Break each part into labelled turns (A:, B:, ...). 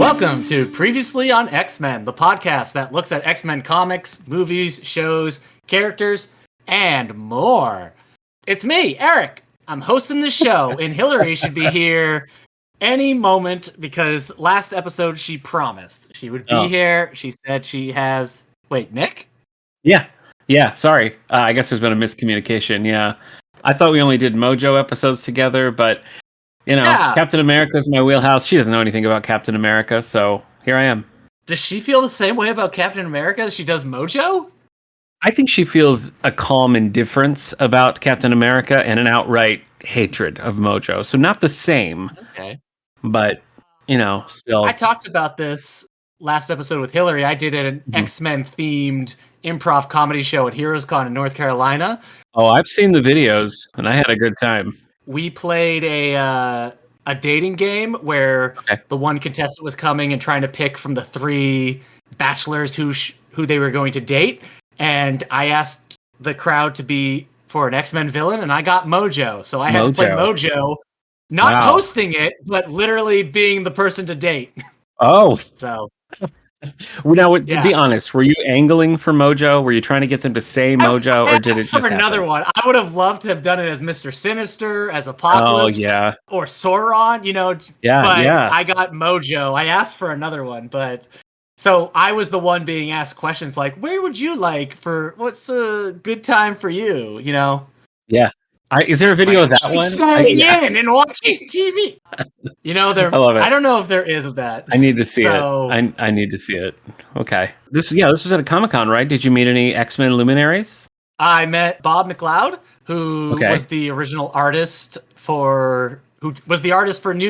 A: Welcome to Previously on X-Men, the podcast that looks at X-Men comics, movies, shows, characters, and more. It's me, Eric. I'm hosting the show, and Hillary should be here any moment because last episode she promised she would be here. She said she has... Wait, Nick?
B: Yeah, sorry. I guess there's been a miscommunication, yeah. I thought we only did Mojo episodes together, but... Captain America's my wheelhouse. She doesn't know anything about Captain America, so here I am.
A: Does she feel the same way about Captain America as she does Mojo?
B: I think she feels a calm indifference about Captain America and an outright hatred of Mojo. So not the same.
A: Okay.
B: But, still.
A: I talked about this last episode with Hillary. I did an X-Men themed improv comedy show at HeroesCon in North Carolina.
B: Oh, I've seen the videos, and I had a good time.
A: We played a dating game where the one contestant was coming and trying to pick from the three bachelors who they were going to date. And I asked the crowd to be for an X-Men villain, and I got Mojo. So I had to play Mojo, not hosting it, but literally being the person to date.
B: Oh.
A: So...
B: Now, to be honest, were you angling for Mojo? Were you trying to get them to say Mojo, or did it just
A: for another one? I would have loved to have done it as Mr. Sinister, as Apocalypse, or Sauron. But I got Mojo. I asked for another one, but so I was the one being asked questions like, "Where would you like what's a good time for you?"
B: Yeah. Is there a video of that one?
A: Staying in and watching TV.
B: I love it.
A: I don't know if there is of that.
B: I need to see it. I need to see it. Okay. This was at a Comic-Con, right? Did you meet any X-Men luminaries?
A: I met Bob McLeod, who was the original artist for New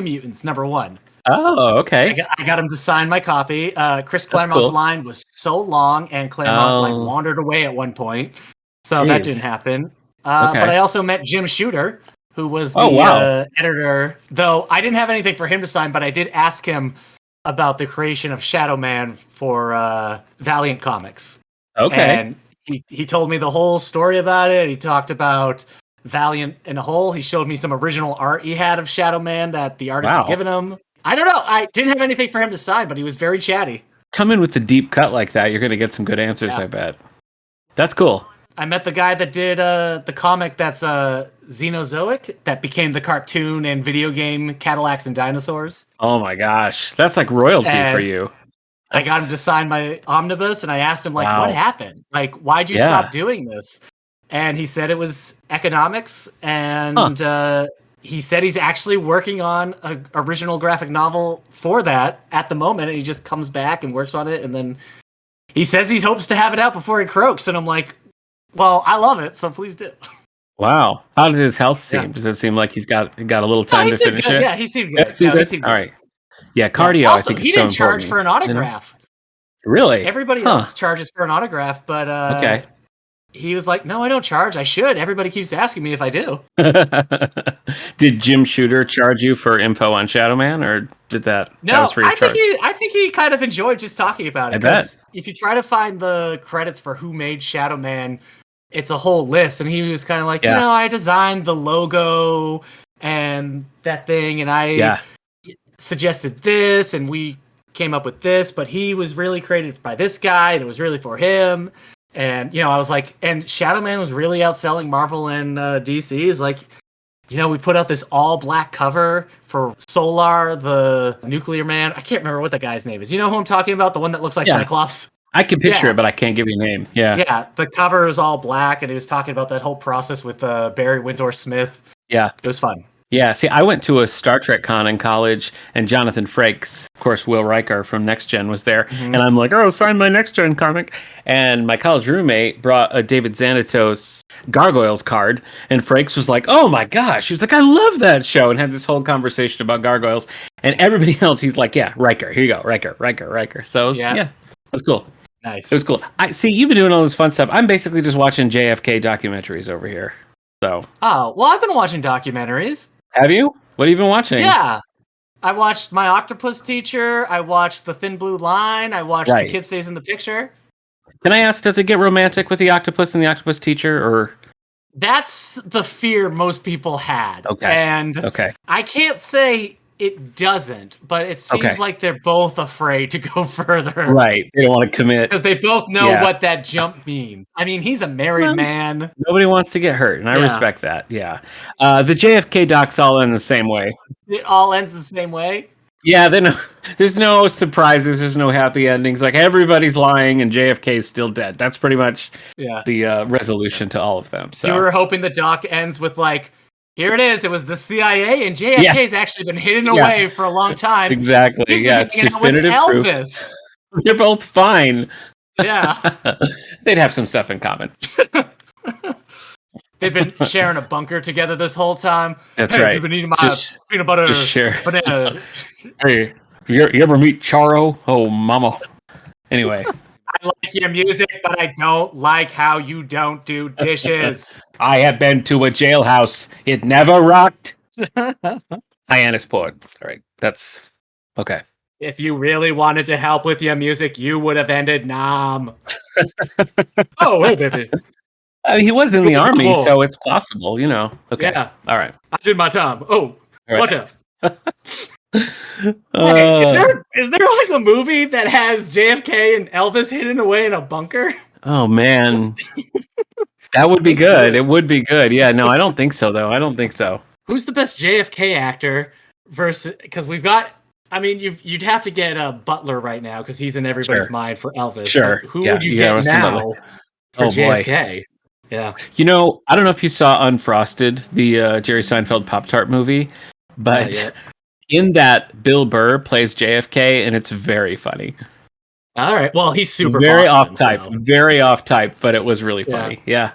A: Mutants #1.
B: Oh, okay.
A: I got him to sign my copy. Chris Claremont's line was so long, and Claremont wandered away at one point, so that didn't happen. But I also met Jim Shooter, who was the editor, though I didn't have anything for him to sign, but I did ask him about the creation of Shadow Man for Valiant Comics.
B: Okay.
A: And he told me the whole story about it. He talked about Valiant in a whole. He showed me some original art he had of Shadow Man that the artist had given him. I don't know. I didn't have anything for him to sign, but he was very chatty.
B: Come in with the deep cut like that, you're going to get some good answers, I bet. That's cool.
A: I met the guy that did the comic that's Xenozoic, that became the cartoon and video game Cadillacs and Dinosaurs.
B: Oh my gosh. That's like royalty for you.
A: I got him to sign my omnibus, and I asked him, what happened? Why'd you stop doing this? And he said it was economics, and he said he's actually working on an original graphic novel for that at the moment, and he just comes back and works on it, and then he says he hopes to have it out before he croaks, and I'm like... Well, I love it, so please do.
B: Wow. How did his health seem? Does it seem like he's got a little time to finish it?
A: Yeah, he seemed good. He seemed good.
B: All right. Yeah, cardio,
A: also,
B: I think,
A: is so important. He didn't charge for an autograph.
B: Really?
A: Everybody else charges for an autograph, but he was like, no, I don't charge. I should. Everybody keeps asking me if I do.
B: Did Jim Shooter charge you for info on Shadow Man, or did that?
A: No,
B: that was free of charge?
A: I think he kind of enjoyed just talking about it.
B: I bet.
A: If you try to find the credits for who made Shadow Man, it's a whole list, and he was kind of like, I designed the logo and that thing, and I suggested this, and we came up with this, but he was really created by this guy, and it was really for him. And, I was like, and Shadow Man was really outselling Marvel and DC. Is like, we put out this all black cover for Solar, the Nuclear Man. I can't remember what the guy's name is. You know who I'm talking about? The one that looks like Cyclops?
B: I can picture it, but I can't give you a name. Yeah.
A: Yeah. The cover is all black, and he was talking about that whole process with Barry Windsor Smith.
B: Yeah.
A: It was fun.
B: Yeah. See, I went to a Star Trek con in college, and Jonathan Frakes, of course, Will Riker from Next Gen was there. Mm-hmm. And I'm like, sign my Next Gen comic. And my college roommate brought a David Xanatos Gargoyles card, and Frakes was like, oh my gosh. He was like, I love that show, and had this whole conversation about Gargoyles. And everybody else, he's like, Riker. Here you go. Riker. So it was cool.
A: Nice.
B: It was cool. I see you've been doing all this fun stuff. I'm basically just watching JFK documentaries over here. So.
A: Oh, well, I've been watching documentaries.
B: Have you? What have you been watching?
A: Yeah. I watched My Octopus Teacher. I watched The Thin Blue Line. I watched The Kid Stays in the Picture.
B: Can I ask, does it get romantic with the octopus and the octopus teacher, or?
A: That's the fear most people had.
B: Okay.
A: And I can't say It doesn't, but it seems like they're both afraid to go further.
B: Right. They don't want to commit.
A: Because they both know what that jump means. I mean, he's a married man.
B: Nobody wants to get hurt, and I respect that. Yeah. The JFK docs all end the same way.
A: It all ends the same way?
B: Yeah, there's no surprises. There's no happy endings. Like, everybody's lying, and JFK is still dead. That's pretty much the resolution to all of them. So
A: you were hoping the doc ends with, like, here it is. It was the CIA, and JFK's actually been hidden away for a long time.
B: Exactly. It's definitive proof. They're both fine.
A: Yeah.
B: They'd have some stuff in common.
A: They've been sharing a bunker together this whole time.
B: That's right.
A: You've been eating my peanut butter banana.
B: Hey, you ever meet Charo? Oh, mama. Anyway.
A: I like your music, but I don't like how you don't do dishes.
B: I have been to a jailhouse. It never rocked. Hyannisport. All right. That's okay.
A: If you really wanted to help with your music, you would have ended Nam. Oh, hey, baby.
B: He was in the army, so it's possible, you know. Okay. Yeah. All right.
A: I did my time. Oh, watch out. Hey, is there like a movie that has JFK and Elvis hidden away in a bunker?
B: Oh man, that would be good. It would be good. Yeah, no, I don't think so though. I don't think so.
A: Who's the best JFK actor versus? Because we've got. I mean, you'd have to get Butler right now because he's in everybody's mind for Elvis.
B: Sure.
A: But who would you get now for JFK? Boy. Yeah.
B: You know, I don't know if you saw Unfrosted, the Jerry Seinfeld Pop-Tart movie, but in that, Bill Burr plays JFK, and it's very funny.
A: All right. Well, he's super
B: very off type, but it was really funny. Yeah.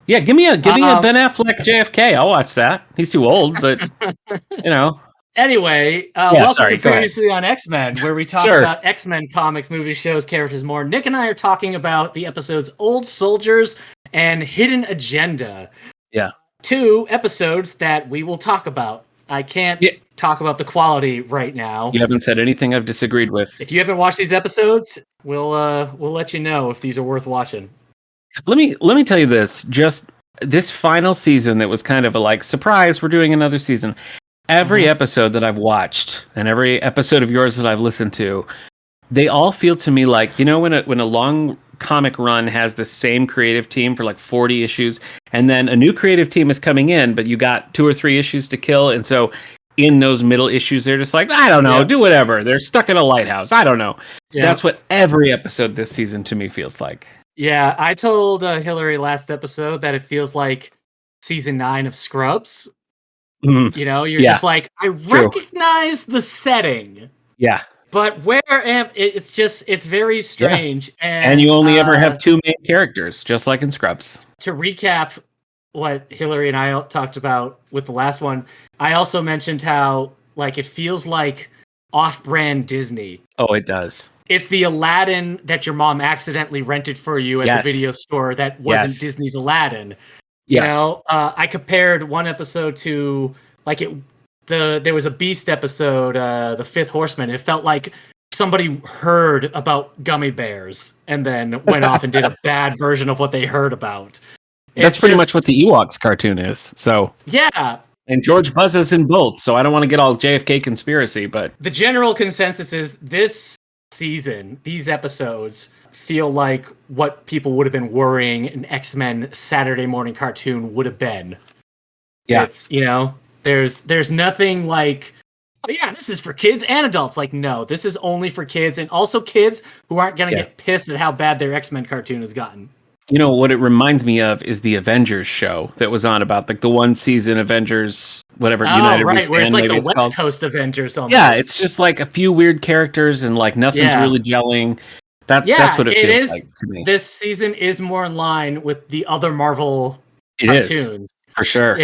B: Give me a Ben Affleck JFK. I'll watch that. He's too old, but you know.
A: Anyway, welcome to Previously on X-Men, where we talk about X-Men comics, movies, shows, characters, more. Nick and I are talking about the episodes Old Soldiers and Hidden Agenda.
B: Yeah.
A: 2 episodes that we will talk about. I can't talk about the quality right now.
B: You haven't said anything I've disagreed with.
A: If you haven't watched these episodes, we'll let you know if these are worth watching.
B: Let me tell you this. Just this final season that was kind of a like surprise, we're doing another season. Every episode that I've watched and every episode of yours that I've listened to, they all feel to me like, you know, when a long comic run has the same creative team for like 40 issues, and then a new creative team is coming in, but you got 2 or 3 issues to kill, and so in those middle issues, they're just like, I don't know, do whatever. They're stuck in a lighthouse. I don't know. Yeah. That's what every episode this season to me feels like.
A: Yeah, I told Hillary last episode that it feels like season 9 of Scrubs. You know, you're just like, I recognize the setting.
B: Yeah.
A: But it's very strange.
B: Yeah. And you only ever have 2 main characters, just like in Scrubs.
A: To recap what Hillary and I talked about with the last one, I also mentioned how like it feels like off-brand Disney.
B: Oh, it does.
A: It's the Aladdin that your mom accidentally rented for you at the video store that wasn't Disney's Aladdin. You know, I compared one episode to like there was a Beast episode, The Fifth Horseman. It felt like somebody heard about gummy bears and then went off and did a bad version of what they heard about.
B: That's pretty much what the Ewoks cartoon is. So
A: yeah.
B: And George Buzz's in both, so I don't want to get all JFK conspiracy, but
A: the general consensus is this season, these episodes feel like what people would have been worrying an X-Men Saturday morning cartoon would have been.
B: Yeah.
A: It's, you know, there's nothing like, oh yeah, this is for kids and adults. Like, no, this is only for kids, and also kids who aren't going to get pissed at how bad their X-Men cartoon has gotten.
B: You know, what it reminds me of is the Avengers show that was on about like the one season Avengers, whatever, United
A: right, where it's like the West
B: called.
A: Coast Avengers almost.
B: Yeah, it's just like a few weird characters and like nothing's really gelling. That's what it feels like to me.
A: This season is more in line with the other Marvel cartoons.
B: Is, for sure.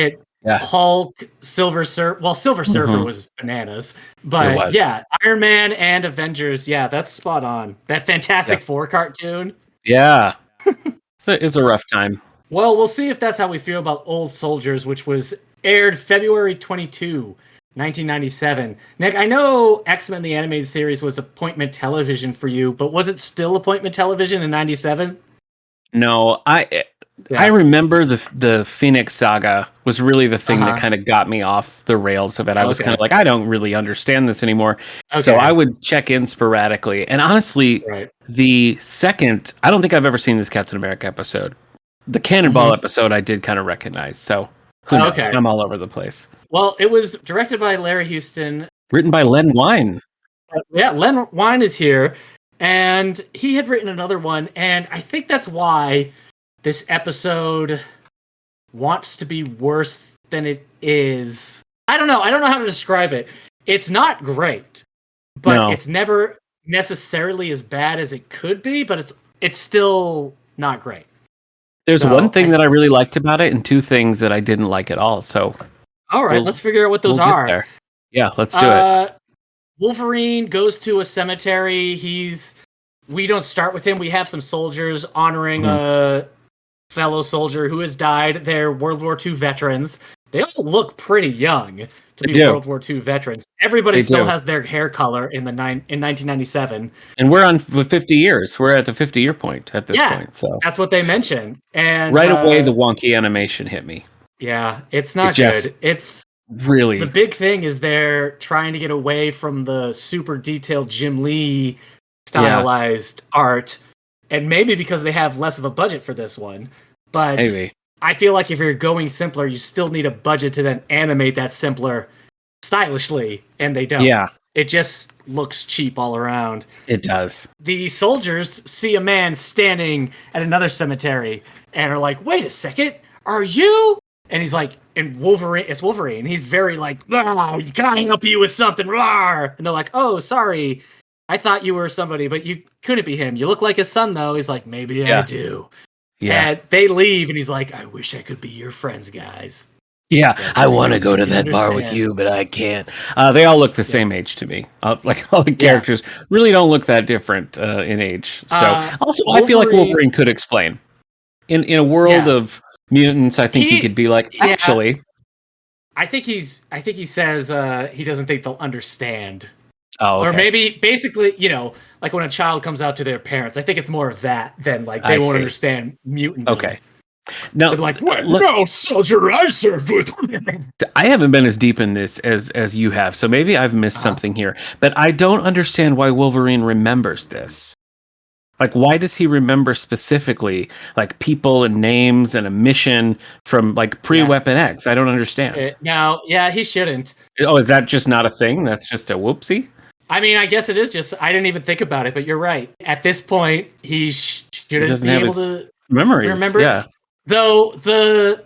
A: Hulk, Silver Surfer. Well, Silver Surfer was bananas. But yeah, Iron Man and Avengers. Yeah, that's spot on. That Fantastic Four cartoon.
B: Yeah. It's a rough time.
A: Well, we'll see if that's how we feel about Old Soldiers, which was aired February 22, 1997. Nick, I know X-Men the Animated Series was appointment television for you, but was it still appointment television in 97?
B: No, I remember the Phoenix Saga was really the thing that kind of got me off the rails of it. I was kind of like, I don't really understand this anymore. So I would check in sporadically. And honestly, the second, I don't think I've ever seen this Captain America episode. The Cannonball episode I did kind of recognize. So who knows? I'm all over the place.
A: Well, it was directed by Larry Houston.
B: Written by Len Wein.
A: Len Wein is here. And he had written another one. And I think that's why this episode wants to be worse than it is. I don't know how to describe it. It's not great, but it's never necessarily as bad as it could be, but it's still not great.
B: There's one thing that I really liked about it and two things that I didn't like at all. So
A: all right, let's figure out what those are.
B: Yeah, let's do it.
A: Wolverine goes to a cemetery. We don't start with him. We have some soldiers honoring a fellow soldier who has died. They're World War II veterans. They all look pretty young to be World War II veterans. Everybody still has their hair color in 1997.
B: And we're on 50 years. We're at the 50-year point at this point. So
A: that's what they mention. And
B: right away, the wonky animation hit me.
A: Yeah, it's not good. It's
B: really
A: the big thing is they're trying to get away from the super detailed Jim Lee stylized art, and maybe because they have less of a budget for this one. But maybe. I feel like if you're going simpler, you still need a budget to then animate that simpler stylishly, and they don't.
B: Yeah.
A: It just looks cheap all around.
B: It does.
A: The soldiers see a man standing at another cemetery and are like, wait a second, are you? And he's like, and Wolverine, it's Wolverine. He's very like, oh, can I help you with something? Rawr! And they're like, oh, sorry. I thought you were somebody, but you couldn't be him. You look like his son, though. He's like, maybe I do. Yeah. And they leave, and he's like, I wish I could be your friends, guys.
B: Yeah, I want to go to that bar with you, but I can't. They all look the same age to me. Like all the characters really don't look that different in age. So also, Wolverine, I feel like Wolverine could explain. In a world of mutants, I think he could be like, actually.
A: I think he says he doesn't think they'll understand.
B: Oh, okay.
A: Or maybe basically, like when a child comes out to their parents, I think it's more of that than like they won't understand mutant.
B: Okay. Now,
A: like, what? No, soldier, I served with.
B: I haven't been as deep in this as you have, so maybe I've missed something here. But I don't understand why Wolverine remembers this. Like, why does he remember specifically, like, people and names and a mission from, like, pre-Weapon X? I don't understand.
A: Now, he shouldn't.
B: Oh, is that just not a thing? That's just a whoopsie?
A: I mean, I guess it is just, I didn't even think about it, but you're right. At this point, he shouldn't be able to remember.
B: Yeah.
A: Though the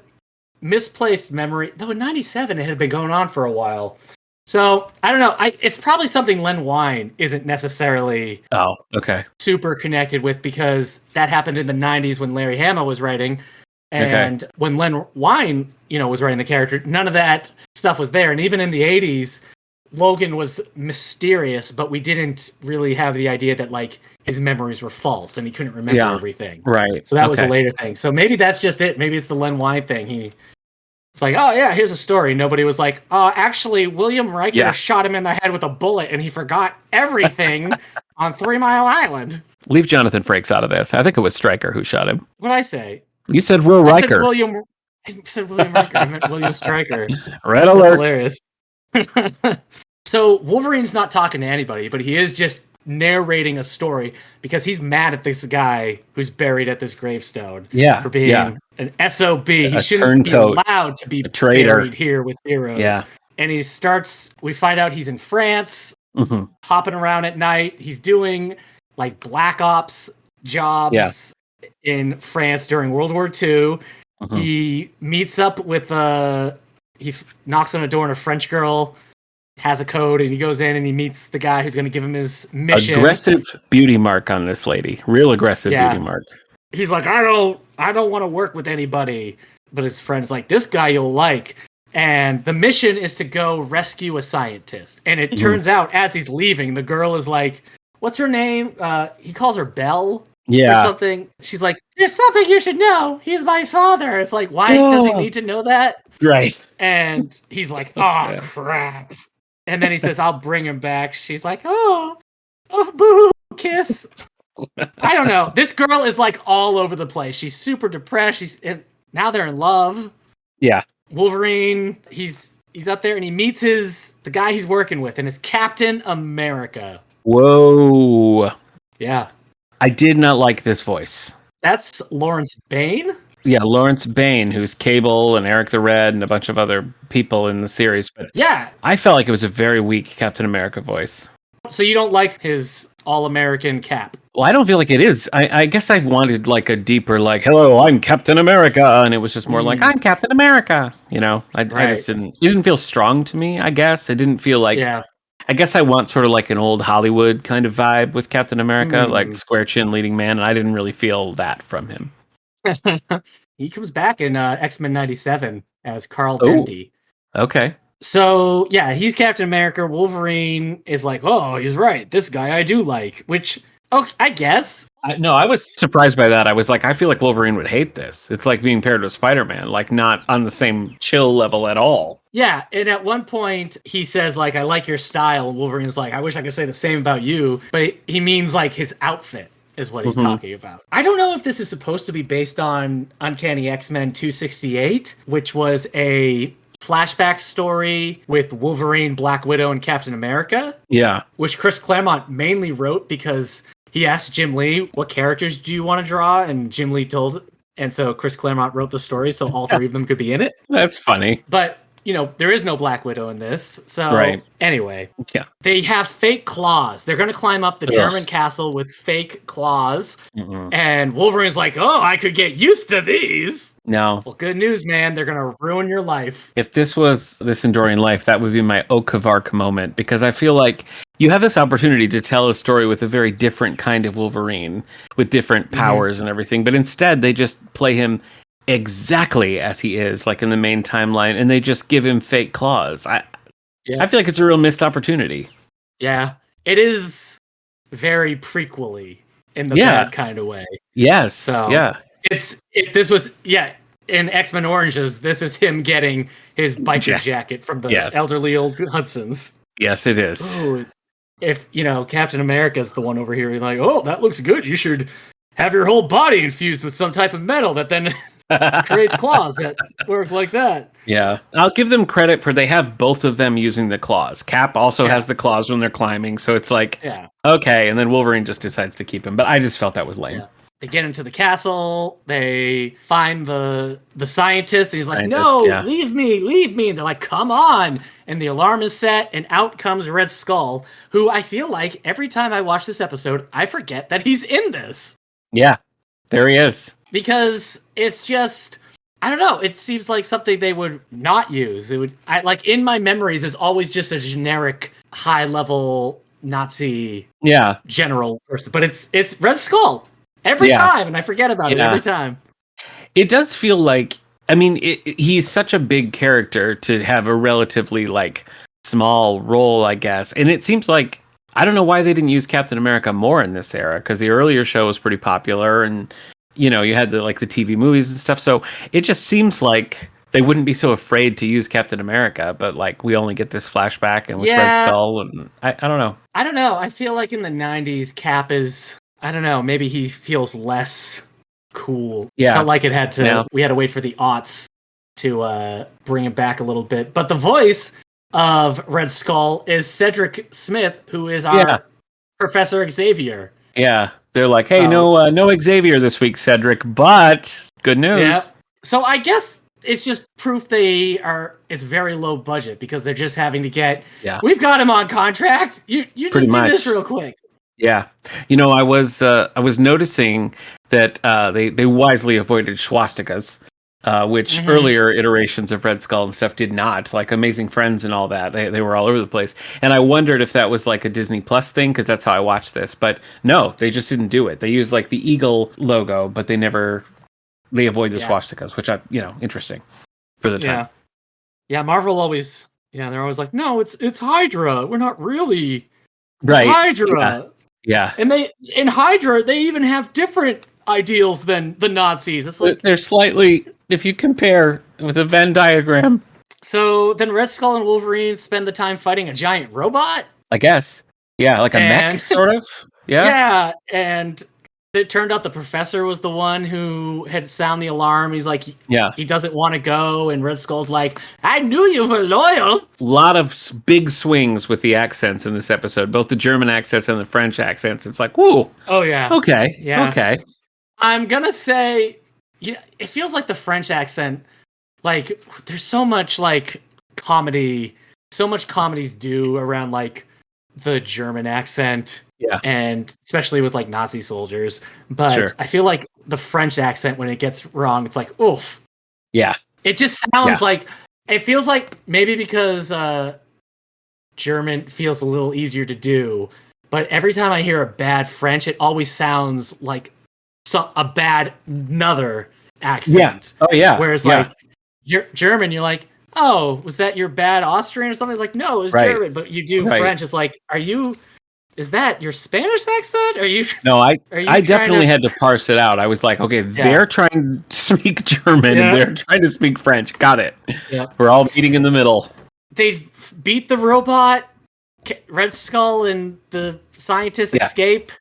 A: misplaced memory, though in 97 it had been going on for a while. So, I don't know. It's probably something Len Wein isn't necessarily super connected with, because that happened in the 90s when Larry Hama was writing. And when Len Wein, was writing the character, none of that stuff was there. And even in the 80s, Logan was mysterious, but we didn't really have the idea that like his memories were false and he couldn't remember everything.
B: Right.
A: So that was a later thing. So maybe that's just it. Maybe it's the Len Wein thing. It's like, oh yeah, here's a story. Nobody was like, actually, William Riker shot him in the head with a bullet and he forgot everything on 3 Mile Island.
B: Leave Jonathan Frakes out of this. I think it was Stryker who shot him.
A: What'd I say?
B: You said Will Riker.
A: I said William Riker. I meant William Stryker.
B: Red alert.
A: That's hilarious. So Wolverine's not talking to anybody, but he is just narrating a story because he's mad at this guy who's buried at this gravestone for being an SOB. He shouldn't be allowed to be buried here with heroes. Yeah. And we find out he's in France, hopping around at night. He's doing like black ops jobs in France during World War II. He meets up with he knocks on a door and a French girl has a code, and he goes in and he meets the guy who's going to give him his mission.
B: Aggressive beauty mark on this lady. Real aggressive beauty mark.
A: He's like, I don't want to work with anybody. But his friend's like, this guy you'll like. And the mission is to go rescue a scientist. And it turns out, as he's leaving, the girl is like, what's her name? He calls her Belle. Or something. She's like, there's something you should know. He's my father. It's like, why does he need to know that?
B: Right.
A: And he's like, oh, crap. And then he says, I'll bring him back. She's like, oh, boo, kiss. I don't know. This girl is like all over the place. She's super depressed. Now they're in love.
B: Yeah.
A: Wolverine, he's up there and he meets the guy he's working with, and it's Captain America.
B: Whoa.
A: Yeah.
B: I did not like this voice.
A: That's Lawrence Bane?
B: Yeah, Lawrence Bane, who's Cable and Eric the Red and a bunch of other people in the series. But
A: yeah,
B: I felt like it was a very weak Captain America voice.
A: So you don't like his all-American Cap?
B: Well, I don't feel like it is. I guess I wanted like a deeper, like, hello, I'm Captain America. And it was just more like, I'm Captain America. You know, I just it didn't feel strong to me, I guess. It didn't feel like, I guess I want sort of like an old Hollywood kind of vibe with Captain America, like square chin leading man. And I didn't really feel that from him.
A: He comes back in X-Men 97 as Carl Denty.
B: Okay.
A: So, yeah, he's Captain America. Wolverine is like, oh, he's right. This guy I do like, which, I guess.
B: No, I was surprised by that. I was like, I feel like Wolverine would hate this. It's like being paired with Spider-Man, like not on the same chill level at all.
A: Yeah, and at one point he says, like, I like your style. And Wolverine's like, I wish I could say the same about you. But he means like his outfit is what he's talking about. I don't know if this is supposed to be based on Uncanny X-Men 268, which was a flashback story with Wolverine, Black Widow, and Captain America.
B: Yeah.
A: Which Chris Claremont mainly wrote because he asked Jim Lee, what characters do you want to draw? And Jim Lee told, and so Chris Claremont wrote the story so all three of them could be in it.
B: That's funny.
A: But, you know, there is no Black Widow in this. So anyway, they have fake claws. They're going to climb up the German castle with fake claws. And Wolverine's like, oh, I could get used to these.
B: No.
A: Well, good news, man. They're going to ruin your life.
B: If this was This Enduring Life, that would be my Okavark moment, because I feel like you have this opportunity to tell a story with a very different kind of Wolverine, with different powers and everything, but instead they just play him exactly as he is, like in the main timeline, and they just give him fake claws. I feel like it's a real missed opportunity. Yeah.
A: It is very prequel-y in the bad kind of way.
B: Yes.
A: So, if this was in X-Men Oranges, this is him getting his biker jacket from the elderly old Hudsons.
B: Yes, it is.
A: Ooh, if, you know, Captain America's the one over here, you're like, oh, that looks good. You should have your whole body infused with some type of metal that then creates claws that work like that.
B: Yeah. I'll give them credit for they have both of them using the claws. Cap also has the claws when they're climbing, so it's like, okay, and then Wolverine just decides to keep him. But I just felt that was lame.
A: Yeah. They get into the castle, they find the scientist, and he's like, no, leave me. And they're like, come on. And the alarm is set, and out comes Red Skull, who I feel like every time I watch this episode, I forget that he's in this.
B: Yeah, there he is.
A: Because it's just, I don't know, it seems like something they would not use. It would, like, in my memories, it's always just a generic, high-level Nazi general person. But it's Red Skull. Every time, and I forget about it every time.
B: It does feel like, I mean, he's such a big character to have a relatively, like, small role, I guess. And it seems like, I don't know why they didn't use Captain America more in this era, because the earlier show was pretty popular, and, you know, you had the TV movies and stuff, so it just seems like they wouldn't be so afraid to use Captain America, but, like, we only get this flashback, and with Red Skull, and I don't know.
A: I don't know. I feel like in the 90s, Cap is, I don't know, maybe he feels less cool.
B: Yeah.
A: Felt like it had to, we had to wait for the aughts to bring him back a little bit. But the voice of Red Skull is Cedric Smith, who is our Professor Xavier.
B: Yeah. They're like, hey, no Xavier this week, Cedric, but good news. Yeah.
A: So I guess it's just proof it's very low budget because they're just having to get, we've got him on contract. You just do this real quick.
B: Yeah. You know, I was noticing that they wisely avoided swastikas, which earlier iterations of Red Skull and stuff did not, like Amazing Friends and all that. They were all over the place. And I wondered if that was like a Disney Plus thing, because that's how I watched this. But no, they just didn't do it. They used like the eagle logo, but they avoid the swastikas, which interesting for the time.
A: Yeah, Marvel always, they're always like, no, it's Hydra. We're not really
B: right.
A: Hydra.
B: Yeah.
A: And in Hydra, they even have different ideals than the Nazis. It's like
B: they're slightly, if you compare with a Venn diagram.
A: So then Red Skull and Wolverine spend the time fighting a giant robot?
B: I guess. Yeah, like a mech, sort of.
A: Yeah, and it turned out the professor was the one who had sound the alarm. He's like, he doesn't want to go, and Red Skull's like, I knew you were loyal.
B: A lot of big swings with the accents in this episode, both the German accents and the French accents. It's like, whoa.
A: Oh, yeah.
B: Okay.
A: Yeah.
B: Okay.
A: I'm going to say, it feels like the French accent, like, there's so much, like, comedy, so much comedy's due around, like, the German accent.
B: Yeah.
A: And especially with, like, Nazi soldiers. But I feel like the French accent, when it gets wrong, it's like, oof.
B: Yeah.
A: It just sounds like, it feels like maybe because German feels a little easier to do. But every time I hear a bad French, it always sounds like a bad another accent.
B: Yeah. Oh, yeah.
A: Whereas, like, German, you're like, oh, was that your bad Austrian or something? Like, no, it was German. But you do French. It's like, is that your Spanish accent? Are you?
B: No, I definitely had to parse it out. I was like, okay, they're trying to speak German and they're trying to speak French. Got it. Yeah. We're all meeting in the middle.
A: They beat the robot. Red Skull and the scientists escape.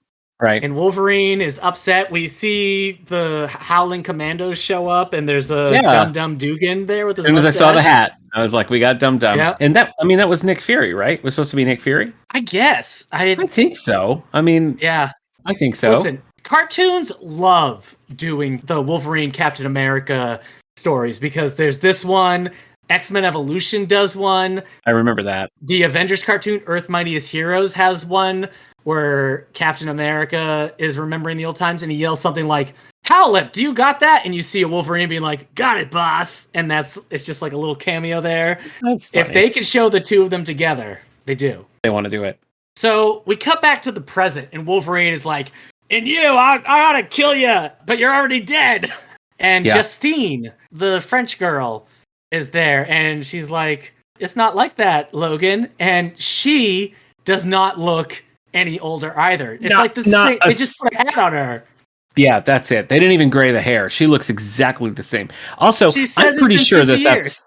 B: Right.
A: And Wolverine is upset. We see the Howling Commandos show up, and there's a Dum Dum Dugan there with his mustache.
B: As I saw the hat, I was like, we got Dum Dum. Yep. And that was Nick Fury, right? It was supposed to be Nick Fury?
A: I guess. I
B: think so. I mean, I think so.
A: Listen, cartoons love doing the Wolverine Captain America stories because there's this one, X-Men Evolution does one.
B: I remember that.
A: The Avengers cartoon, Earth Mightiest Heroes, has one where Captain America is remembering the old times and he yells something like, Howlett, do you got that? And you see a Wolverine being like, got it, boss. And it's just like a little cameo there.
B: That's funny.
A: If they could show the two of them together, they do.
B: They want to do it.
A: So we cut back to the present and Wolverine is like, and I ought to kill you, but you're already dead. And Justine, the French girl, is there. And she's like, it's not like that, Logan. And she does not look any older either. It's like the same. They just put a hat on her.
B: Yeah, that's it. They didn't even gray the hair. She looks exactly the same. Also, I'm pretty sure that's.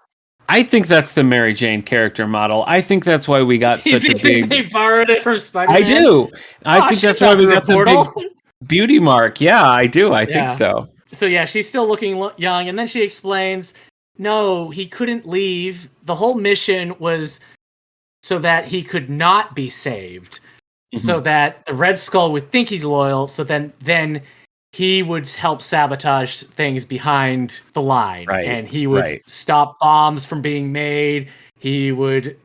B: I think that's the Mary Jane character model. I think that's why we got such a big.
A: They borrowed it from Spider-Man.
B: I do. I think that's why we got the big beauty mark. Yeah, I do. I think so.
A: So yeah, she's still looking young, and then she explains, no, he couldn't leave. The whole mission was so that he could not be saved. So that the Red Skull would think he's loyal, so then he would help sabotage things behind the line.
B: Right.
A: And he would stop bombs from being made. He would,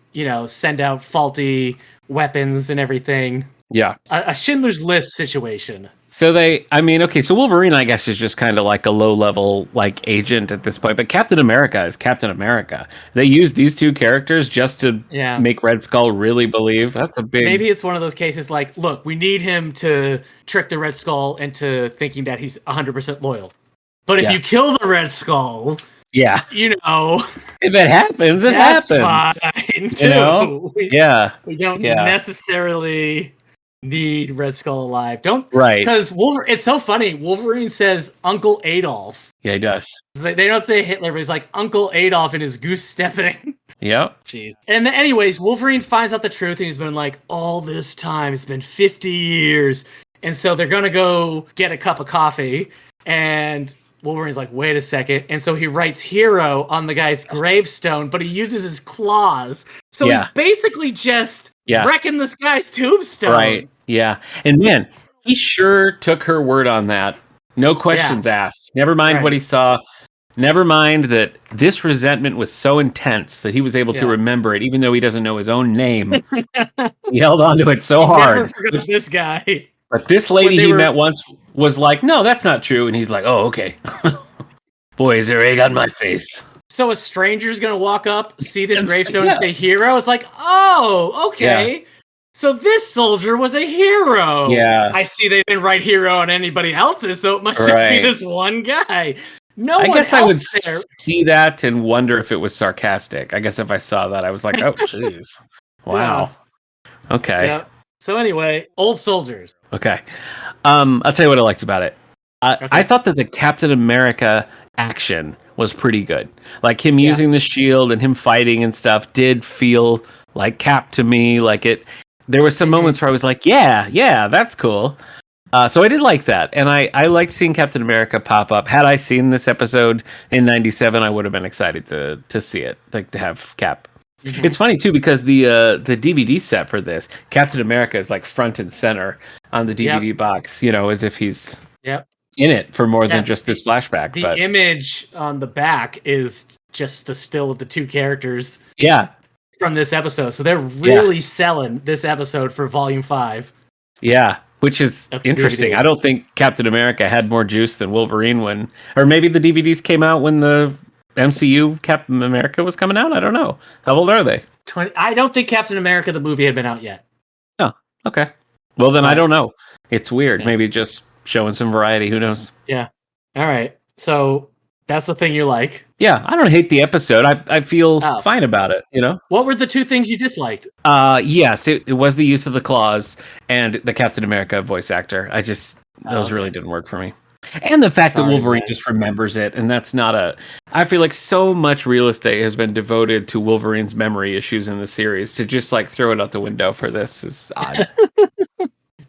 A: send out faulty weapons and everything.
B: Yeah.
A: A Schindler's List situation.
B: So so Wolverine, I guess, is just kind of like a low-level, like, agent at this point. But Captain America is Captain America. They use these two characters just to make Red Skull really believe. That's a big...
A: Maybe it's one of those cases like, look, we need him to trick the Red Skull into thinking that he's 100% loyal. But if you kill the Red Skull...
B: Yeah.
A: If
B: it happens, it happens.
A: That's fine, too. We don't necessarily... need Red Skull alive. Because it's so funny. Wolverine says Uncle Adolf.
B: Yeah, he does.
A: They don't say Hitler, but he's like Uncle Adolf in his goose stepping.
B: Yep.
A: Jeez. And then, anyways, Wolverine finds out the truth, and he's been like, all this time, it's been 50 years. And so they're gonna go get a cup of coffee, and Wolverine's like, wait a second. And so he writes hero on the guy's gravestone, but he uses his claws. So he's basically just wrecking this guy's tombstone.
B: Right. Yeah. And man, he sure took her word on that. No questions asked. Never mind what he saw. Never mind that this resentment was so intense that he was able to remember it, even though he doesn't know his own name. He held on to it so hard.
A: Never forgot this guy.
B: But this lady he met once was like, no, that's not true. And he's like, oh, okay. Boy, is there egg on my face.
A: So a stranger's going to walk up, see this gravestone and say hero? It's like, oh, okay. Yeah. So this soldier was a hero.
B: Yeah.
A: I see they didn't write hero on anybody else's, so it must just be this one guy. I
B: guess I would see that and wonder if it was sarcastic. I guess if I saw that, I was like, oh, jeez. Wow. Yeah. Okay. Yeah.
A: So anyway, old soldiers.
B: Okay. I'll tell you what I liked about it. I thought that the Captain America action was pretty good. Like him using the shield and him fighting and stuff did feel like Cap to me. Like it, there were some moments where I was like, yeah, that's cool. So I did like that, and I liked seeing Captain America pop up. Had I seen this episode in '97, I would have been excited to see it, like to have Cap. Mm-hmm. It's funny too because the DVD set for this, Captain America is like front and center on the DVD box, as if he's in it for more than just this flashback.
A: The image on the back is just the still of the two characters.
B: Yeah.
A: From this episode, so they're really selling this episode for Volume 5.
B: Yeah, which is interesting. I don't think Captain America had more juice than Wolverine or maybe the DVDs came out when the MCU Captain America was coming out. I don't know. How old are they?
A: 20. I don't think Captain America the movie had been out yet.
B: Oh, okay. Well, then I don't know. It's weird. Yeah. Maybe just showing some variety. Who knows?
A: Yeah. All right. So that's the thing you like.
B: Yeah, I don't hate the episode. I feel fine about it,
A: What were the two things you disliked?
B: Yes, it was the use of the claws and the Captain America voice actor. Those really didn't work for me. And the fact that Wolverine just remembers it, and that's not I feel like so much real estate has been devoted to Wolverine's memory issues in the series. To just like throw it out the window for this is odd.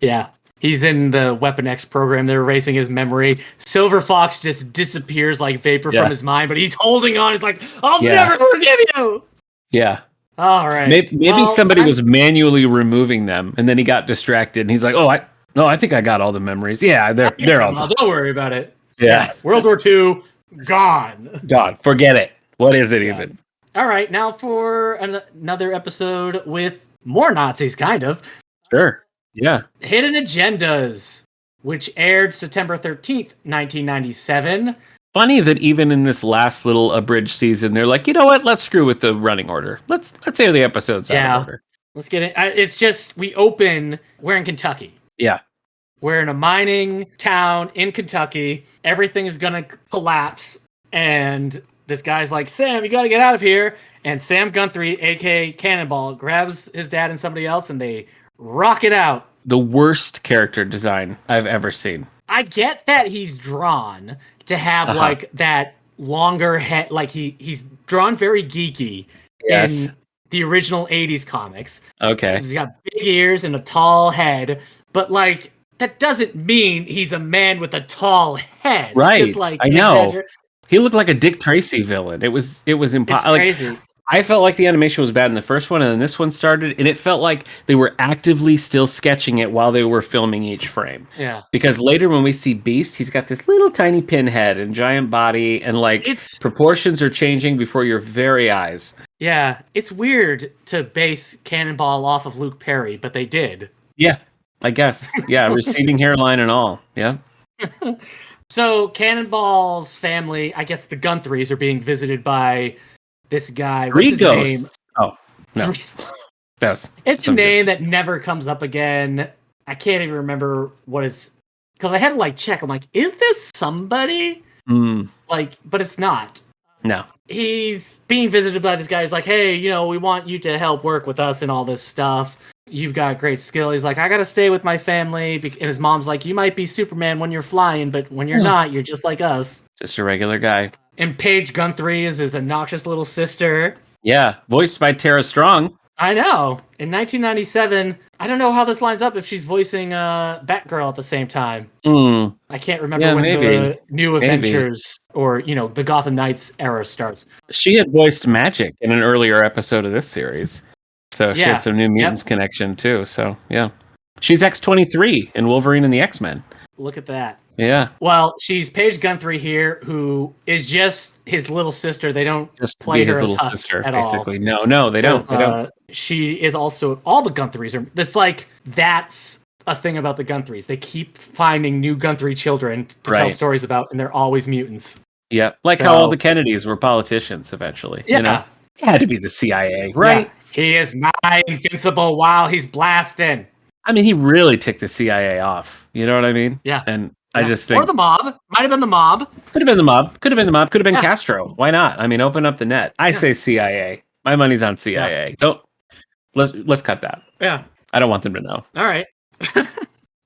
A: Yeah. He's in the Weapon X program. They're erasing his memory. Silver Fox just disappears like vapor from his mind, but he's holding on. He's like, I'll never forgive you.
B: Yeah.
A: All right.
B: Maybe somebody was manually removing them, and then he got distracted, and he's like, I think I got all the memories. Yeah, they're all gone.
A: Don't worry about it.
B: Yeah.
A: World War II, gone.
B: Gone. Forget it. What is it even?
A: All right. Now for another episode with more Nazis, kind of.
B: Sure. Yeah.
A: Hidden Agendas, which aired September 13th, 1997.
B: Funny that even in this last little abridged season, they're like, you know what? Let's screw with the running order. Let's air the episodes out of order.
A: Let's get it. It's just, we're in Kentucky.
B: Yeah.
A: We're in a mining town in Kentucky. Everything is going to collapse. And this guy's like, Sam, you got to get out of here. And Sam Guthrie, a.k.a. Cannonball, grabs his dad and somebody else, and they rock it out.
B: The worst character design I've ever seen.
A: I get that he's drawn to have like that longer head. Like he's drawn very geeky in the original 80s comics.
B: Okay.
A: He's got big ears and a tall head. But like, that doesn't mean he's a man with a tall head.
B: Right.
A: Just like,
B: I know. He looked like a Dick Tracy villain. It was impossible.
A: It's crazy.
B: I felt like the animation was bad in the first one, and then this one started, and it felt like they were actively still sketching it while they were filming each frame.
A: Yeah.
B: Because later when we see Beast, he's got this little tiny pinhead and giant body, and like proportions are changing before your very eyes.
A: Yeah, it's weird to base Cannonball off of Luke Perry, but they did.
B: Yeah, I guess. Yeah, receding hairline and all. Yeah.
A: So Cannonball's family, I guess the Gunthries, are being visited by this guy. What's his name?
B: Oh, no.
A: It's a name that never comes up again. I can't even remember what it's... Because I had to like check. I'm like, is this somebody? Like, but it's not.
B: No.
A: He's being visited by this guy. He's like, hey, we want you to help work with us and all this stuff. You've got great skill. He's like, I got to stay with my family. And his mom's like, you might be Superman when you're flying, but when you're not, you're just like us.
B: Just a regular guy.
A: And Paige Guthrie is his obnoxious little sister.
B: Yeah, voiced by Tara Strong.
A: I know. In 1997, I don't know how this lines up if she's voicing Batgirl at the same time. I can't remember when the New Adventures or, the Gotham Knights era starts.
B: She had voiced Magic in an earlier episode of this series. So she had some New Mutants connection too. So, yeah. She's X-23 in Wolverine and the X-Men.
A: Look at that.
B: Yeah.
A: Well, she's Paige Guthrie here, who is just his little sister. They don't
B: just
A: play her
B: his
A: as
B: little sister,
A: at
B: basically.
A: all.
B: No, they don't.
A: She is also all the Gunthries are. It's like that's a thing about the Gunthries. They keep finding new Gunthrie children to tell stories about, and they're always mutants.
B: Yeah, like how all the Kennedys were politicians eventually.
A: Yeah,
B: it had to be the CIA, right?
A: Yeah. He is my invincible while he's blasting.
B: I mean, he really ticked the CIA off. You know what I mean?
A: Yeah.
B: And I just think...
A: Or the mob. Might have been the mob.
B: Could have been the mob. Could have been Castro. Why not? I mean, open up the net. I say CIA. My money's on CIA. Let's cut that.
A: Yeah.
B: I don't want them to know.
A: All right.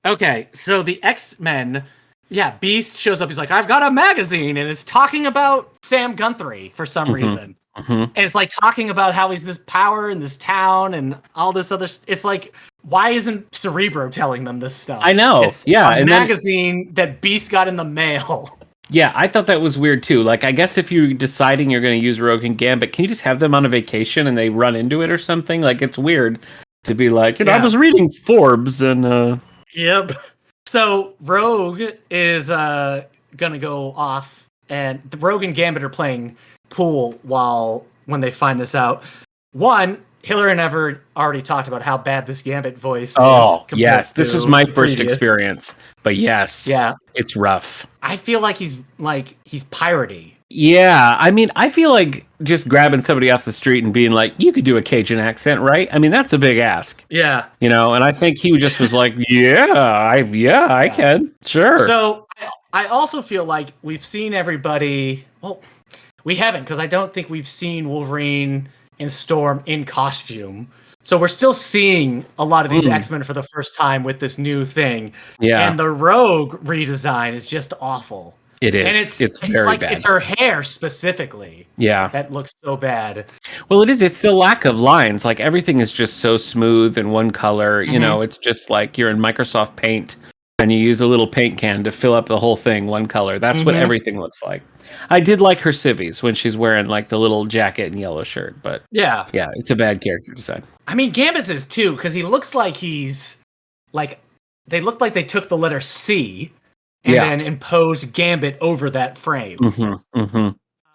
A: Okay, so the X-Men... Yeah, Beast shows up. He's like, I've got a magazine, and it's talking about Sam Guthrie for some reason. And it's like talking about how he's this power in this town and all this other... It's like why isn't Cerebro telling them this stuff?
B: I know.
A: It's
B: a
A: magazine that Beast got in the mail.
B: Yeah, I thought that was weird too. Like, I guess if you're deciding you're going to use Rogue and Gambit, can you just have them on a vacation and they run into it or something? Like, it's weird to be like, I was reading Forbes and
A: Yep. So Rogue is gonna go off, and the Rogue and Gambit are playing pool when they find this out. One, Hiller and Everett already talked about how bad this Gambit voice is.
B: Oh, yes. This was my first experience. But yes.
A: Yeah.
B: It's rough.
A: I feel like he's piratey.
B: Yeah. I mean, I feel like just grabbing somebody off the street and being like, you could do a Cajun accent, right? I mean, that's a big ask.
A: Yeah.
B: And I think he just was like, I can. Sure.
A: So I also feel like we've seen everybody. Well, we haven't, because I don't think we've seen Wolverine and Storm in costume. So we're still seeing a lot of these X-Men for the first time with this new thing.
B: Yeah.
A: And the Rogue redesign is just awful.
B: It is.
A: And
B: it's very bad.
A: It's her hair specifically.
B: Yeah.
A: That looks so bad.
B: Well, it is. It's the lack of lines. Like, everything is just so smooth and one color. It's just like you're in Microsoft Paint and you use a little paint can to fill up the whole thing one color. That's what everything looks like. I did like her civvies when she's wearing like the little jacket and yellow shirt, but yeah, it's a bad character design.
A: I mean, Gambit's is too, because he looks like he's like, they look like they took the letter C and then imposed Gambit over that frame.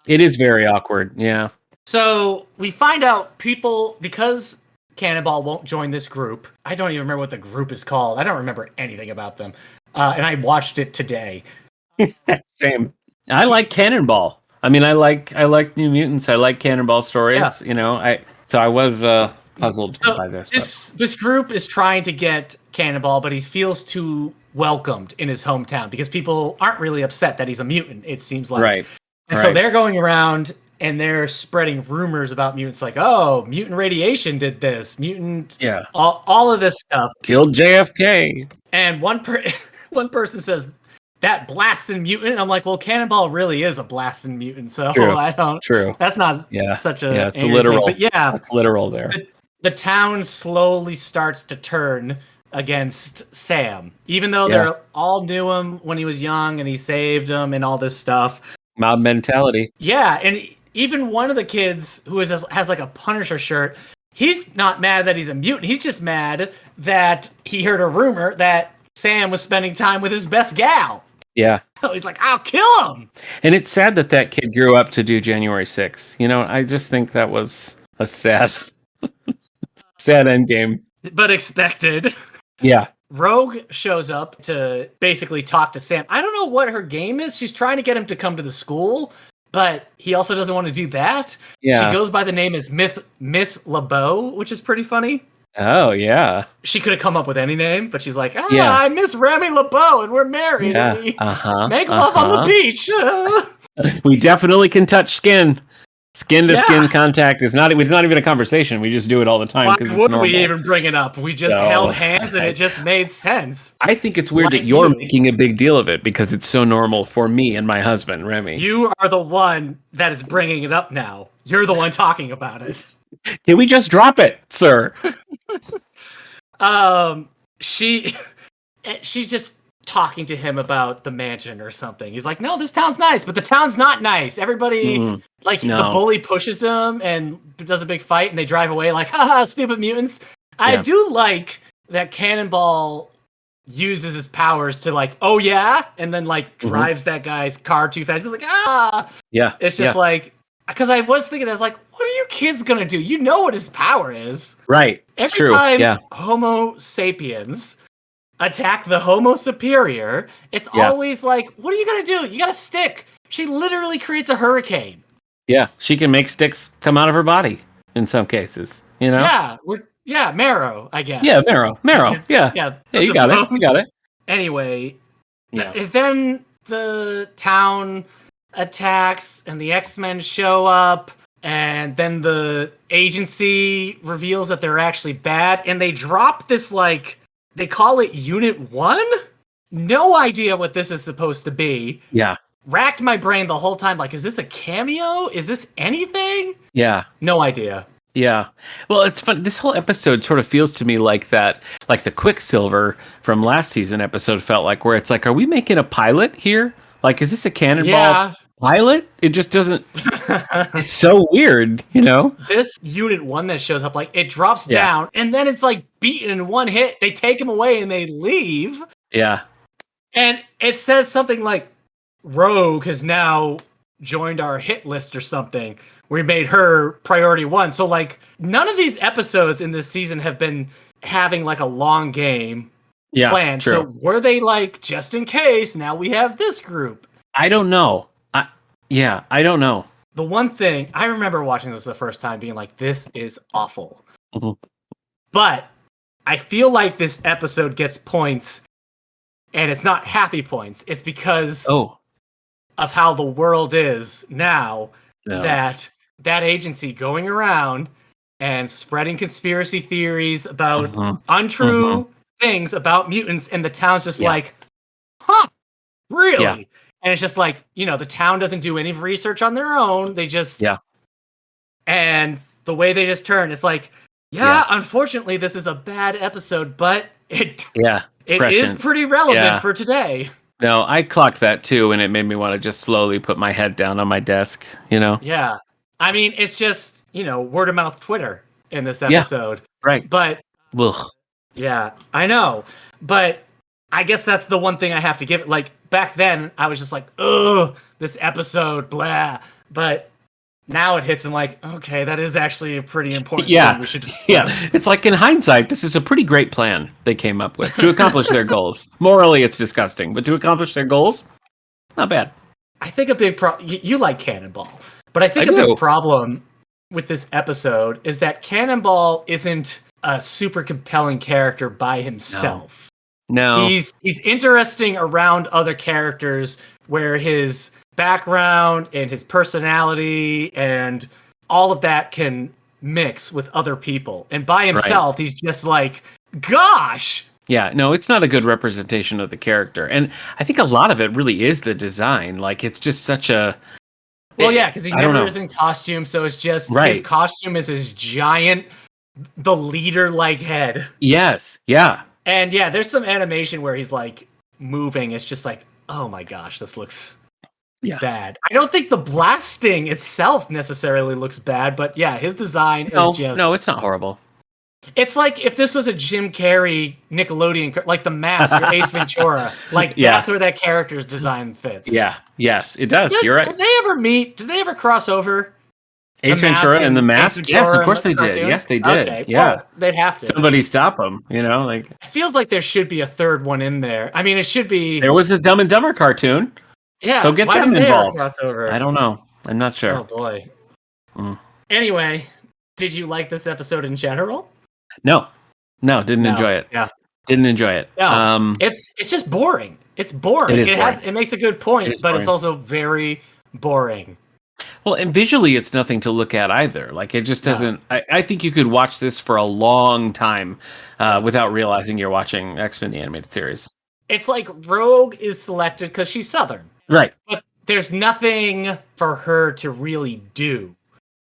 B: It is very awkward. Yeah.
A: So we find out because Cannonball won't join this group. I don't even remember what the group is called. I don't remember anything about them. And I watched it today.
B: Same. I like Cannonball. I mean, I like New Mutants. I like Cannonball stories. Yeah. I was puzzled by this.
A: This group is trying to get Cannonball, but he feels too welcomed in his hometown because people aren't really upset that he's a mutant, it seems like.
B: Right.
A: And so they're going around and they're spreading rumors about mutants, like, oh, mutant radiation did this, mutant, all of this stuff.
B: Killed JFK. And
A: one person says, that blasting mutant. I'm like, well, Cannonball really is a blasting mutant, so I don't.
B: True.
A: That's not such a.
B: Yeah, it's literal.
A: Thing, but
B: it's literal there.
A: The town slowly starts to turn against Sam, even though they all knew him when he was young and he saved them and all this stuff.
B: Mob mentality.
A: Yeah, and even one of the kids who has like a Punisher shirt, he's not mad that he's a mutant. He's just mad that he heard a rumor that Sam was spending time with his best gal.
B: Yeah.
A: So he's like, I'll kill him.
B: And it's sad that kid grew up to do January 6th. I just think that was a sad end game.
A: But expected.
B: Yeah.
A: Rogue shows up to basically talk to Sam. I don't know what her game is. She's trying to get him to come to the school, but he also doesn't want to do that. Yeah. She goes by the name as Miss LeBeau, which is pretty funny.
B: Oh, yeah.
A: She could have come up with any name, but she's like, I miss Remy LeBeau, and we're married.
B: Yeah.
A: And we make love on the beach.
B: We definitely can touch skin. Skin-to-skin contact is not. It's not even a conversation. We just do it all the time because it's normal.
A: Why would we even bring it up? We just held hands, and it just made sense.
B: I think it's weird that you're making a big deal of it because it's so normal for me and my husband, Remy.
A: You are the one that is bringing it up now. You're the one talking about it.
B: Can we just drop it, sir?
A: She's just talking to him about the mansion or something. He's like, no, this town's nice, but the town's not nice. Everybody, the bully pushes him and does a big fight, and they drive away like, haha, stupid mutants. Yeah. I do like that Cannonball uses his powers to like, oh yeah, and then like drives that guy's car too fast. He's like, yeah. It's just like, because I was thinking, I was like, what are you kids gonna do? You know what his power is,
B: right?
A: Every time Homo sapiens attack the Homo superior, it's always like, what are you gonna do? You got a stick. She literally creates a hurricane. Yeah,
B: she can make sticks come out of her body in some cases.
A: Yeah, marrow, I guess.
B: Yeah, marrow. Yeah, you got it. You got it.
A: Anyway, then the town attacks, and the X-Men show up, and then the agency reveals that they're actually bad, and they drop this, like, they call it Unit 1? No idea what this is supposed to be.
B: Yeah.
A: Racked my brain the whole time, like, is this a cameo? Is this anything?
B: Yeah.
A: No idea.
B: Yeah. Well, it's funny. This whole episode sort of feels to me like that, like the Quicksilver from last season episode felt like, where it's like, are we making a pilot here? Like, is this a Cannonball pilot? It just doesn't. It's so weird, you know?
A: This Unit 1 that shows up, like, it drops down, and then it's, like, beaten in one hit. They take him away, and they leave.
B: Yeah.
A: And it says something like, Rogue has now joined our hit list or something. We made her priority 1. So, like, none of these episodes in this season have been having, like, a long game planned.
B: True.
A: So, were they, like, just in case, now we have this group?
B: I don't know. I don't know.
A: The one thing, I remember watching this the first time being like, this is awful.
B: Mm-hmm.
A: But I feel like this episode gets points, and it's not happy points. It's because of how the world is now, that agency going around and spreading conspiracy theories about untrue things about mutants, and the town's just like, huh, really? Yeah. And it's just like, you know, the town doesn't do any research on their own. They just... Yeah. And the way they just turn, it's like, unfortunately, this is a bad episode, but it is pretty relevant for today.
B: No, I clocked that too, and it made me want to just slowly put my head down on my desk, you know?
A: Yeah. I mean, it's just, you know, word of mouth Twitter in this episode.
B: Yeah, right.
A: But...
B: Ugh.
A: Yeah, I know. But... I guess that's the one thing I have to give it. Like, back then, I was just like, ugh, this episode, blah. But now it hits and like, okay, that is actually a pretty important thing we should discuss.
B: Yeah, it's like in hindsight, this is a pretty great plan they came up with to accomplish their goals. Morally, it's disgusting, but to accomplish their goals, not bad.
A: I think a big problem, you like Cannonball, but I think a big problem with this episode is that Cannonball isn't a super compelling character by himself.
B: No.
A: He's interesting around other characters where his background and his personality and all of that can mix with other people. And by himself, he's just like, gosh!
B: Yeah, no, it's not a good representation of the character. And I think a lot of it really is the design. Like, it's just such a...
A: Well, yeah, because he never is in costume, so it's just... His costume is his giant, the leader-like head.
B: Yes, yeah.
A: And yeah, there's some animation where he's like moving. It's just like, oh my gosh, this looks bad. I don't think the blasting itself necessarily looks bad, but yeah, his design is just...
B: No, it's not horrible.
A: It's like if this was a Jim Carrey Nickelodeon, like The Mask or Ace Ventura. Like, that's where that character's design fits.
B: Yeah, yes, it does. You're right.
A: Did they ever meet? Did they ever cross over?
B: Ace Ventura and The Mask? Yes, of course they did. Yes, they did.
A: Okay.
B: Yeah.
A: Well, they'd have to.
B: Somebody stop them, you know? Like,
A: it feels like there should be a third one in there. I mean, it should be...
B: There was a Dumb and Dumber cartoon.
A: Yeah,
B: so get them involved.
A: Crossover?
B: I don't know. I'm not sure.
A: Oh, boy. Anyway, did you like this episode in general?
B: No, didn't enjoy it.
A: Yeah.
B: Didn't enjoy it.
A: No, it's just boring. It's boring. It makes a good point, but it's also very boring.
B: Well, and visually, it's nothing to look at either. Like, it just doesn't... I think you could watch this for a long time without realizing you're watching X-Men the Animated Series.
A: It's like Rogue is selected because she's Southern.
B: Right.
A: But there's nothing for her to really do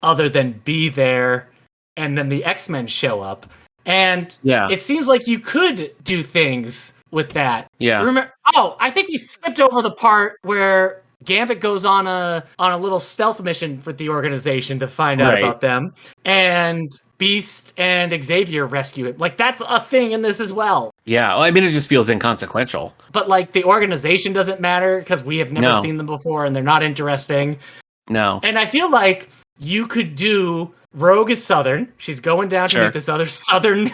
A: other than be there, and then the X-Men show up. And it seems like you could do things with that.
B: Yeah.
A: Remember? I think we skipped over the part where... Gambit goes on a little stealth mission with the organization to find out about them, and Beast and Xavier rescue it. Like, that's a thing in this as well.
B: Yeah, well, I mean, it just feels inconsequential.
A: But like, the organization doesn't matter because we have never seen them before, and they're not interesting.
B: No.
A: And I feel like you could do Rogue is Southern. She's going down to meet this other Southern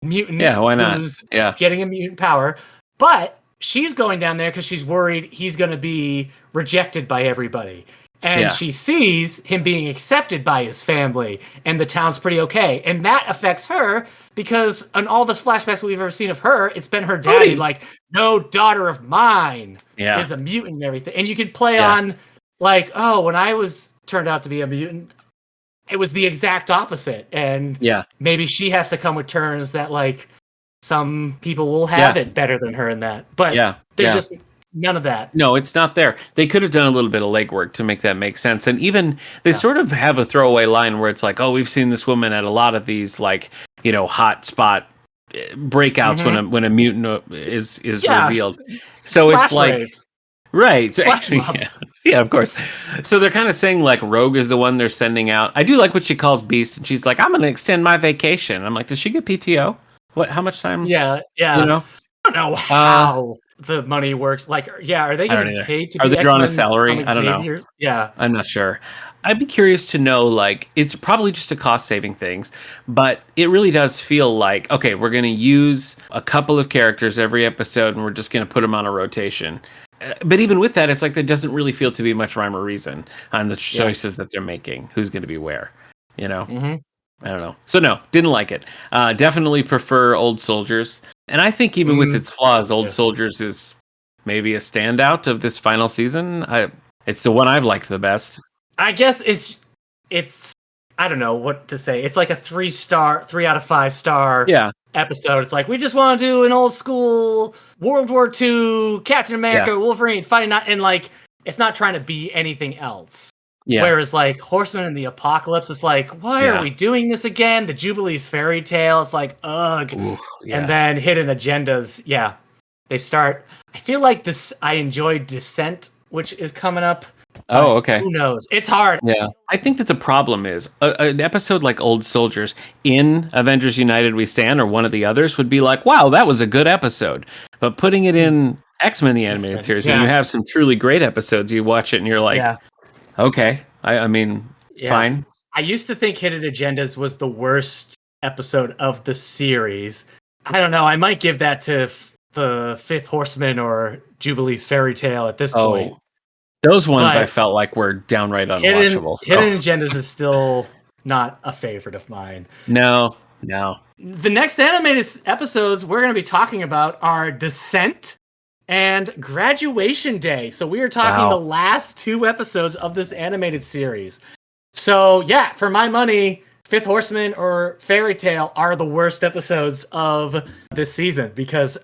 A: mutant.
B: Yeah, why not?
A: Who's getting a mutant power, but she's going down there because she's worried he's going to be rejected by everybody. And she sees him being accepted by his family, and the town's pretty okay. And that affects her because in all the flashbacks we've ever seen of her, it's been her daddy, like, no daughter of mine is a mutant and everything. And you can play on, like, when I was turned out to be a mutant, it was the exact opposite. And maybe she has to come with terms that, like, some people will have it better than her in that. But there's just None of that.
B: No, it's not there. They could have done a little bit of legwork to make that make sense. And even they sort of have a throwaway line where it's like, oh, we've seen this woman at a lot of these, like, hot spot breakouts when a mutant is revealed. So
A: Flash
B: it's like,
A: waves.
B: right. So
A: Flash
B: actually, yeah, of course. So they're kind of saying like Rogue is the one they're sending out. I do like what she calls Beast, and she's like, I'm going to extend my vacation. I'm like, does she get PTO? How much time?
A: Yeah.
B: You know?
A: I don't know how the money works. Like, are they getting paid to be
B: Are they on a
A: X-Men
B: salary? I don't know.
A: Yeah.
B: I'm not sure. I'd be curious to know, like, it's probably just a cost-saving things, but it really does feel like, okay, we're going to use a couple of characters every episode, and we're just going to put them on a rotation. But even with that, it's like there doesn't really feel to be much rhyme or reason on the choices that they're making. Who's going to be where,
A: Mm-hmm.
B: I don't know. So no, didn't like it. Definitely prefer Old Soldiers. And I think even with its flaws, Old Soldiers is maybe a standout of this final season. It's the one I've liked the best.
A: I guess it's I don't know what to say. It's like a 3 out of 5 star episode. It's like, we just want to do an old school World War II Captain America, Wolverine fighting, and like it's not trying to be anything else. Yeah. Whereas like Horsemen and the Apocalypse, it's like, why are we doing this again? The Jubilee's fairy tale, it's like, ugh. Ooh, and then Hidden Agendas, they start. I feel like I enjoyed Descent, which is coming up.
B: Oh, okay.
A: Who knows? It's hard.
B: Yeah. I think that the problem is an episode like Old Soldiers in Avengers United We Stand or one of the others would be like, wow, that was a good episode. But putting it in X-Men the Animated Series, when you have some truly great episodes, you watch it and you're like, okay. I mean, fine.
A: I used to think Hidden Agendas was the worst episode of the series. I don't know. I might give that to the Fifth Horseman or Jubilee's Fairy Tale at this point.
B: Those ones I felt like were downright unwatchable.
A: Hidden Agendas is still not a favorite of mine.
B: No.
A: The next animated episodes we're going to be talking about are Descent and Graduation Day. So we are talking the last 2 episodes of this animated series. So for my money, Fifth Horseman or Fairy Tale are the worst episodes of this season because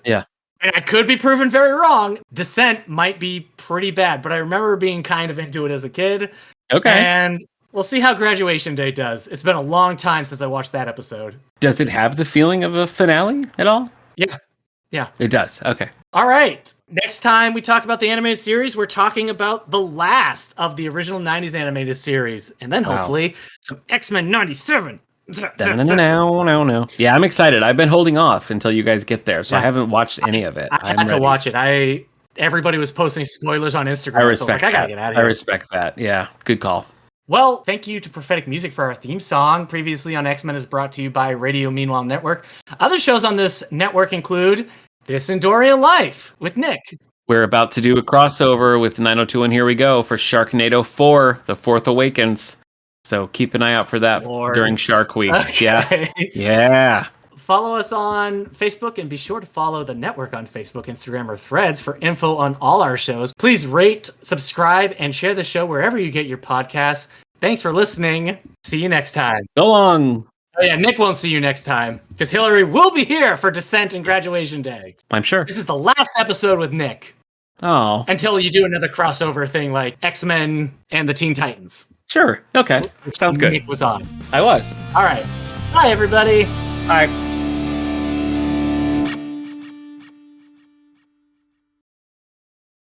A: and I could be proven very wrong. Descent might be pretty bad, but I remember being kind of into it as a kid.
B: Okay.
A: And we'll see how Graduation Day does. It's been a long time since I watched that episode.
B: Does it have the feeling of a finale at all?
A: Yeah.
B: It does. Okay.
A: All right. Next time we talk about the animated series, we're talking about the last of the original 90s animated series. And then hopefully some X-Men 97.
B: No. Yeah, I'm excited. I've been holding off until you guys get there, so I haven't watched any of it.
A: I had to watch it. Everybody was posting spoilers on Instagram.
B: I respect
A: so I was like, I gotta get out of here.
B: I respect that. Yeah, good call.
A: Well, thank you to Prophetic Music for our theme song. Previously on X-Men is brought to you by Radio Meanwhile Network. Other shows on this network include This Endorian Life with Nick.
B: We're about to do a crossover with 902 and Here We Go for Sharknado 4, The Fourth Awakens. So keep an eye out for that during Shark Week.
A: Okay.
B: Yeah.
A: Follow us on Facebook and be sure to follow the network on Facebook, Instagram, or Threads for info on all our shows. Please rate, subscribe, and share the show wherever you get your podcasts. Thanks for listening. See you next time.
B: Go long.
A: Oh yeah, Nick won't see you next time because Hillary will be here for Descent and Graduation Day.
B: I'm sure.
A: This is the last episode with Nick.
B: Oh.
A: Until you do another crossover thing like X-Men and the Teen Titans.
B: Sure. Okay. Sounds good.
A: Nick was on.
B: I was.
A: All right. Bye, everybody.
B: Bye.